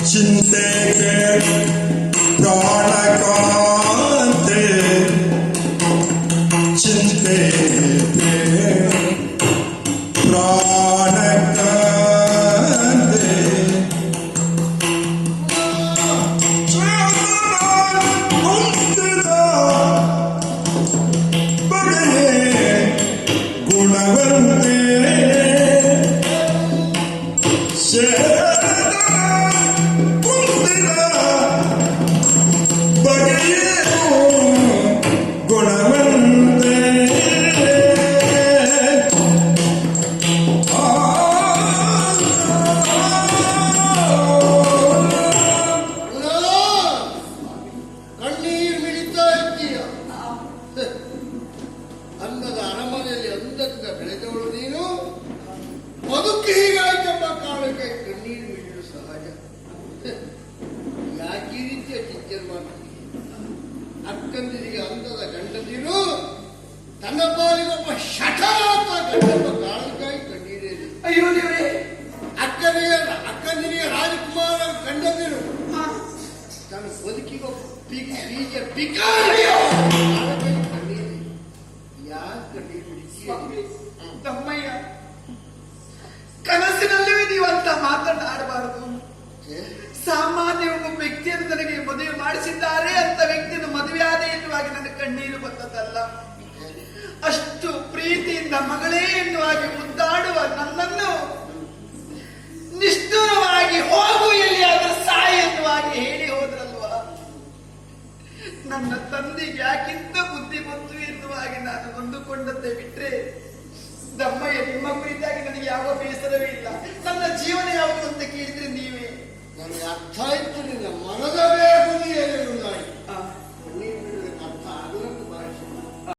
ಚಿಂತೆಗೆ ಪ್ರಾಣಕಾಂತೆ ಚಿಂತೆಗೆ ಪ್ರಾಣಕಾಂತೆ ಬಗೆಯೇ ಗುಣವಂತೆ ಅನ್ನದ ಅರಮನೆಯಲ್ಲಿ ಅಂದದಿಂದ ಬೆಳೆದವಳು ನೀನು ಬದುಕಿ ಹೀಗಾಯ್ತಪ್ಪ ಕಾರಣಕ್ಕೆ ಕಣ್ಣೀರು ಮಿಡಿಯಲು ಸಹಜ. ಯಾಕೆ ಈ ರೀತಿಯ ಚಿಂತನೆ ಮಾಡ್ತೀನಿ? ಅಕ್ಕಂದಿರಿಗೆ ಅಂದದ ಗಂಡಂದಿರು ತನ್ನ ಪಾಲಿಗೊಬ್ಬ ಶಠಾತ ಗಂಡಪ್ಪ ಕಾರಣಕ್ಕಾಗಿ ಕಣ್ಣೀರೇನು. ಅಯ್ಯೋ ದೇವರೇ, ಅಕ್ಕಂದಿರಿಗೆ ರಾಜಕುಮಾರ ಗಂಡಂದಿರು ತನ್ನ ಬದುಕಿಗೊಬ್ಬ ಬೀಜ ಬಿಕಾರಿಯೋ ಕಣ್ಣೀರು. ಯಾಕೆ ಕಣ್ಣೀರು ಬಿಡಿಸಿ ತಮ್ಮಯ್ಯ, ಕನಸಿನಲ್ಲಿಯೂ ನೀವಂತ ಮಾತನಾಡಬಾರದು. ಸಾಮಾನ್ಯ ಒಬ್ಬ ವ್ಯಕ್ತಿಯನ್ನು ನನಗೆ ಮದುವೆ ಮಾಡಿಸಿದ್ದಾರೆ ಅಂತ ವ್ಯಕ್ತಿಯನ್ನು ಮದುವೆ ಆದ ಎನ್ನುವಾಗಿ ನನ್ನ ಕಣ್ಣೀರು ಬಂದದಲ್ಲ. ಅಷ್ಟು ಪ್ರೀತಿಯಿಂದ ಮಗಳೇ ಎನ್ನುವಾಗಿ ಮುದ್ದಾಡುವ ನನ್ನನ್ನು ನಿಷ್ಠುರವಾಗಿ ಹೋಗು ಎಲ್ಲಿಯಾದರೂ ಸಾಯಿ ಎನ್ನುವಾಗಿ ಹೇಳಿ ಹೋದ್ರಲ್ವಾ. ನನ್ನ ತಂದೆಗೆ ಯಾಕಿಂತ ಬುದ್ಧಿ ಬಂತು ಎನ್ನುವಾಗಿ ನಾನು ನೊಂದುಕೊಂಡದ್ದೇ ಬಿಟ್ರೆ ದಮ್ಮಯ್ಯ, ನಿಮ್ಮ ಕುರಿತಾಗಿ ನನಗೆ ಯಾವ ಬೇಸರವೇ ಇಲ್ಲ. ನನ್ನ ಜೀವನ ಯಾವುದು ಅಂತ ಕೇಳಿದ್ರೆ ನೀವೇ. ನನಗೆ ಅರ್ಥ ಆಯ್ತು